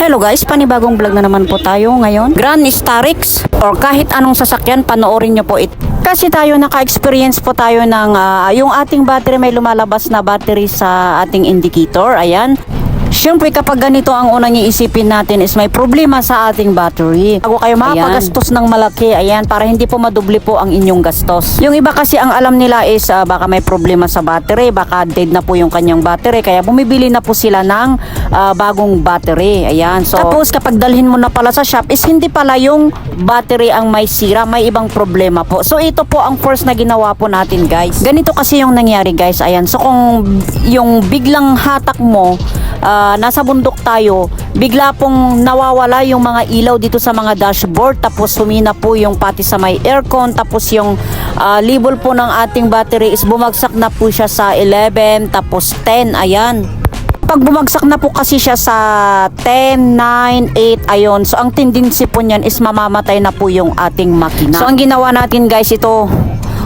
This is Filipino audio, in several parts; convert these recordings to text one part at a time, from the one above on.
Hello guys, panibagong vlog na naman po tayo ngayon. Grand Starix or kahit anong sasakyan, panoorin nyo po ito. Kasi tayo naka-experience po tayo ng yung ating battery, may lumalabas na battery sa ating indicator. Ayan. Siyempre kapag ganito ang unang iisipin natin is may problema sa ating battery. Bago kayo makapagastos ng malaki, ayan, para hindi po madoble po ang inyong gastos. Yung iba kasi ang alam nila is baka may problema sa battery, baka dead na po yung kanyang battery, kaya bumibili na po sila ng bagong battery. Ayan, so tapos kapag dalhin mo na pala sa shop is hindi pala yung battery ang may sira, may ibang problema po. So ito po ang first na ginawa po natin guys. Ganito kasi yung nangyari guys, ayan. So kung yung biglang hatak mo, nasa bundok tayo, bigla pong nawawala yung mga ilaw dito sa mga dashboard, tapos humina po yung pati sa may aircon, tapos yung level po ng ating battery is bumagsak na po siya sa 11, tapos 10, ayan. Pag bumagsak na po kasi siya sa 10, 9, 8, ayon. So ang tendency po niyan is mamamatay na po yung ating makina. So ang ginawa natin guys, ito,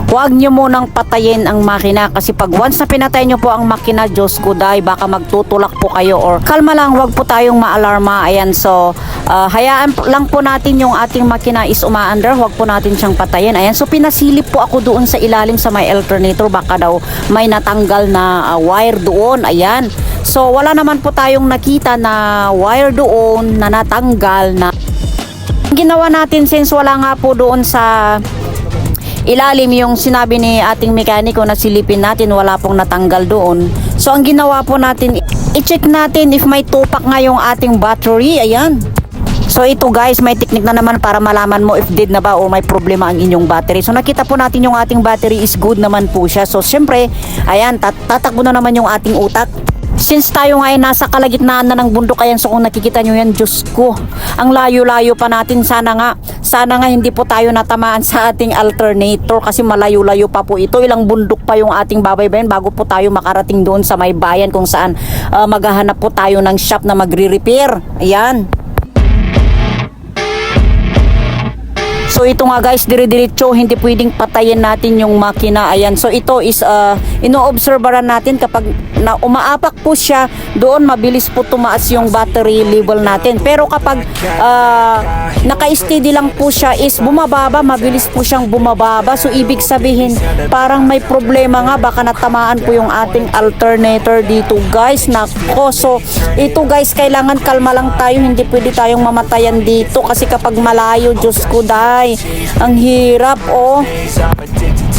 huwag nyo munang patayin ang makina kasi pag once na pinatay nyo po ang makina, Diyos ko day, baka magtutulak po kayo or kalma lang, huwag po tayong maalarma. Ayan, so hayaan lang po natin yung ating makina is umaandar, huwag po natin siyang patayin. Ayan, so pinasilip po ako doon sa ilalim sa may alternator, baka daw may natanggal na wire doon. Ayan, so wala naman po tayong nakita na wire doon na natanggal na. Ginawa natin since wala nga po doon sa ilalim yung sinabi ni ating mekaniko na silipin natin, wala pong natanggal doon. So ang ginawa po natin, i-check natin if may tupak nga yung ating battery. Ayan. So ito guys, may technique na naman para malaman mo if dead na ba o may problema ang inyong battery. So nakita po natin yung ating battery is good naman po siya. So syempre, ayan, tatakbo na naman yung ating utak. Since tayo nga ay nasa kalagitnaan na ng bundok, ayan, so kung nakikita nyo yan, Diyos ko, ang layo-layo pa natin. Sana nga hindi po tayo natamaan sa ating alternator kasi malayo-layo pa po ito. Ilang bundok pa yung ating babaybayin bago po tayo makarating doon sa may bayan kung saan maghahanap po tayo ng shop na magre-repair. Ayan. So ito nga guys, dire-diretso, hindi pwedeng patayin natin yung makina. Ayan, so ito is ino-obserbaran natin kapag na umaapak po siya, doon mabilis po tumaas yung battery level natin. Pero kapag naka-steady lang po siya is bumababa, mabilis po siyang bumababa. So ibig sabihin, parang may problema nga, baka natamaan po yung ating alternator dito guys. Nako, so ito guys, kailangan kalma lang tayo, hindi pwede tayong mamatayan dito kasi kapag malayo, Diyos ko day, ang hirap oh.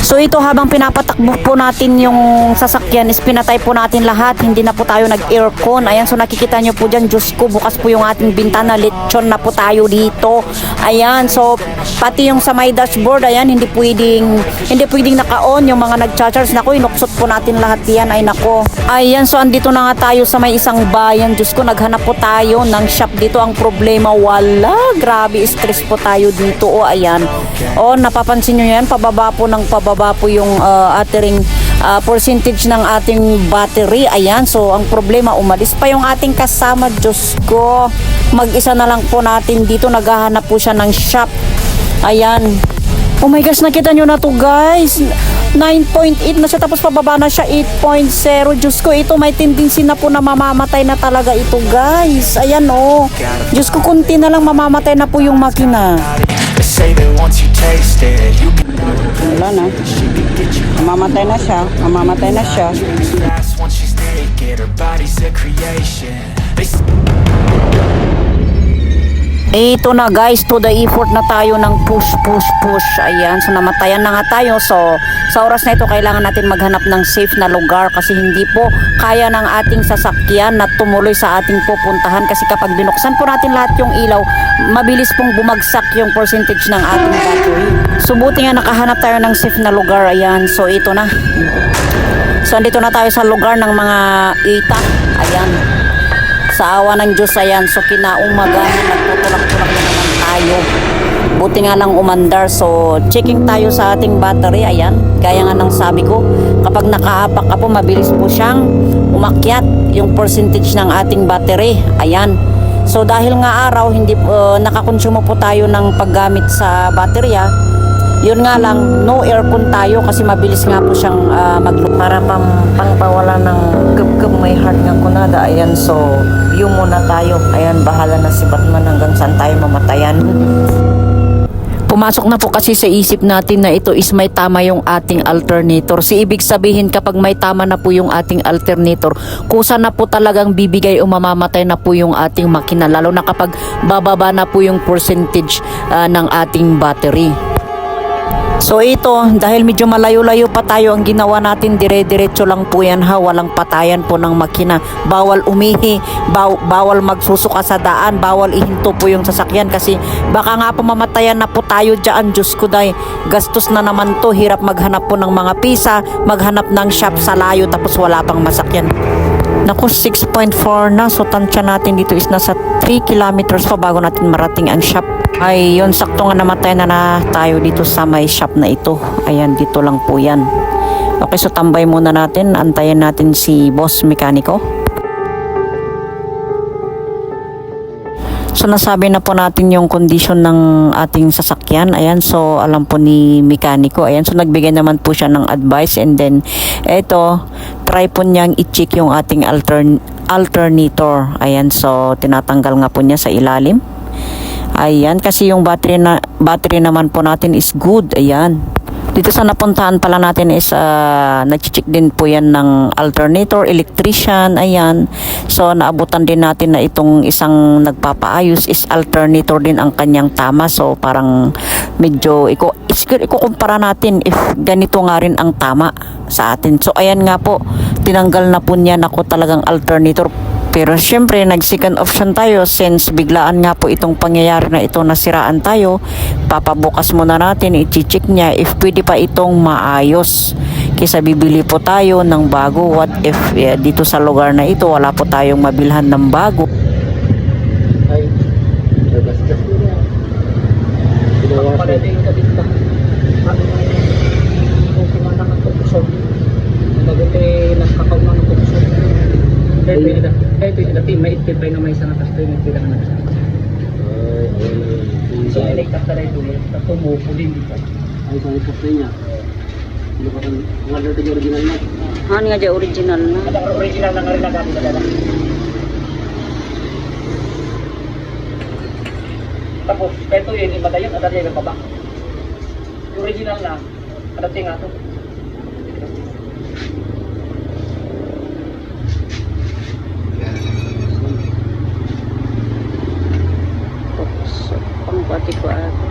So ito, habang pinapatakbo po natin yung sasakyan is pinatay po natin lahat, hindi na po tayo nag-aircon. Ayan, so nakikita nyo po dyan, Diyos ko, bukas po yung ating bintana, lechon na po tayo dito. Ayan, so pati yung sa may dashboard, ayan, hindi pwedeng naka-on yung mga nag-charge. Nako, inuksot po natin lahat yan, ay nako. Ayan, so andito na nga tayo sa may isang bayan, Diyos ko, naghanap po tayo ng shop dito. Ang problema, wala, grabe, stress po tayo dito. O ayan, o napapansin nyo yan, pababa po po yung ating percentage ng ating battery. Ayan, so ang problema, umalis pa yung ating kasama, Diyos ko, mag-isa na lang po natin dito, naghahanap po siya ng shop. Ayan, oh my gosh, nakita nyo na to guys, 9.8 na siya, tapos pababa na siya 8.0. Diyos ko, ito may tendency na po na mamamatay na talaga ito guys. Ayan oh, Diyos ko, kunti na lang mamamatay na po yung makina. Wala na, mamamatay na siya, mamamatay na siya. Ito na guys, to the effort na tayo ng push. Ayan, so namatayan na nga tayo. So sa oras na ito, kailangan natin maghanap ng safe na lugar kasi hindi po kaya ng ating sasakyan na tumuloy sa ating pupuntahan kasi kapag binuksan po natin lahat yung ilaw, mabilis pong bumagsak yung percentage ng ating battery. So buti nga nakahanap tayo ng safe na lugar. Ayan, so ito na. So andito na tayo sa lugar ng mga itak. Ayan, sa awa ng Diyos, ayan, so kinaumagahan, nagtutulak-tulak na naman tayo. Buti nga lang umandar. So checking tayo sa ating battery. Ayan, gaya nga ng sabi ko, kapag nakaapak ka po, mabilis po siyang umakyat yung percentage ng ating battery. Ayan, so dahil nga araw, hindi nakakonsumo po tayo ng paggamit sa baterya, Yun nga lang, no aircon tayo kasi mabilis nga po siyang para pangpawala ng gub may heart nga kunada. Ayan, so view muna tayo. Ayan, bahala na si Batman hanggang saan tayo mamatayan. Pumasok na po kasi sa isip natin na ito is may tama yung ating alternator. Ibig sabihin kapag may tama na po yung ating alternator, kusa na po talagang bibigay o mamamatay na po yung ating makina. Lalo na kapag bababa na po yung percentage ng ating battery. So ito, dahil medyo malayo-layo pa tayo, ang ginawa natin dire-diretso lang po yan ha, walang patayan po ng makina. Bawal umihi, bawal magsusuka sa daan, bawal ihinto po yung sasakyan kasi baka nga po mamatayan na po tayo dyan. Diyos ko day, gastos na naman to, hirap maghanap po ng mga pisa, maghanap ng shop sa layo tapos wala pang masakyan. Naku, 6.4 na, so tansya natin dito is nasa 3 kilometers pa bago natin marating ang shop. Ay, yun, sakto nga namatay na tayo dito sa may shop na ito. Ayan, dito lang po yan. Okay, so tambay muna natin. Antayin natin si boss mekaniko. So nasabi na po natin yung condition ng ating sasakyan. Ayan, so alam po ni mekaniko. Ayan, so nagbigay naman po siya ng advice. And then, eto, try po niyang i-check yung ating alternator. Ayan, so tinatanggal nga po niya sa ilalim. Ayan, kasi yung battery naman po natin is good. Ayan. Dito sa napuntahan pala natin is nag-check din po yan ng alternator, electrician. Ayan. So naabutan din natin na itong isang nagpapaayos is alternator din ang kanyang tama. So parang medyo ikukumpara natin if ganito nga rin ang tama sa atin. So ayan nga po, tinanggal na po niya ako talagang alternator. Pero syempre, nag-second option tayo since biglaan nga po itong pangyayari na ito, nasiraan tayo. Papabukas muna natin, i-check niya if pwede pa itong maayos. Kaysa bibili po tayo ng bago. What if dito sa lugar na ito, wala po tayong mabilhan ng bago? Ay, nagasgas mo na. Ginawa ko. Pala din kabit na. Kung kumana ng tukusog. Naguti, nagkakaw na ng tukusog. Kaya ito yung dati, may itipay na may isang atas ito yung itipay na nagsa. So, electric na ito, tumupo din dito. Ay, sa itipay niya. Ano pa ang alert yung original na? Ano nga dyan original na? Ang original na nga rin nagamit na dala. Tapos, ito yun, yung madayon, at yung baba. Yung original na, adapting nga ito. Pati ko ate.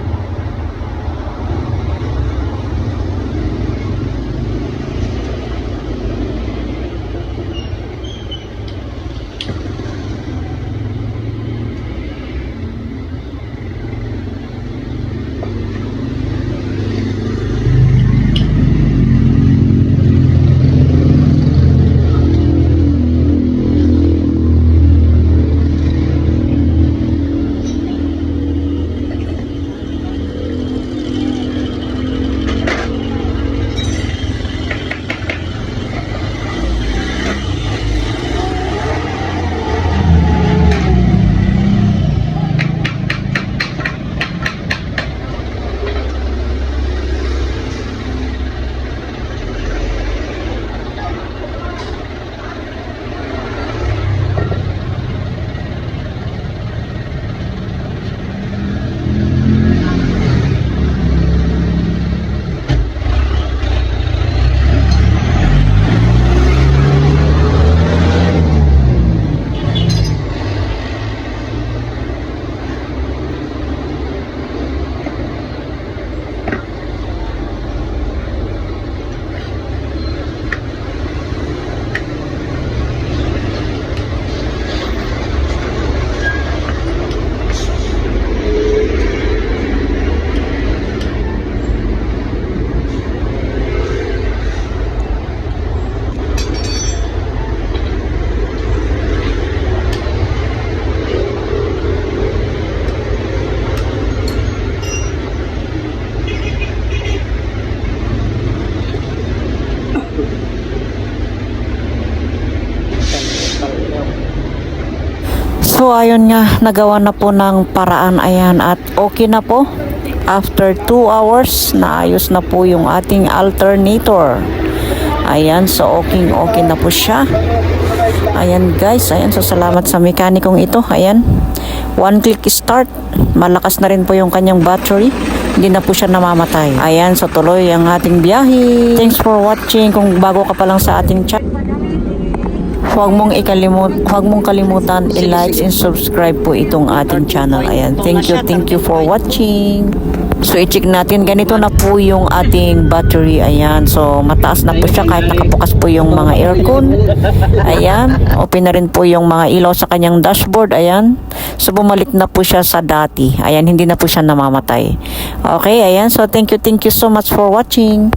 So ayun nga, nagawa na po ng paraan, ayan, at okay na po. after 2 hours, naayos na po yung ating alternator. Ayan, so okay na po siya. Ayan guys, ayan, so salamat sa mekanikong ito. Ayan, 1 click start, malakas na rin po yung kanyang battery, hindi na po siya namamatay. Ayan, so tuloy ang ating biyahe. Thanks for watching. Kung bago ka pa lang sa ating channel, huwag mong kalimutan i-like and subscribe po itong ating channel. Ayan, thank you for watching. So i-check natin, ganito na po yung ating battery. Ayan, so mataas na po siya kahit nakabukas po yung mga aircon. Ayan, open na rin po yung mga ilaw sa kanyang dashboard. Ayan, so bumalik na po siya sa dati. Ayan, hindi na po siya namamatay. Okay, ayan, so thank you so much for watching.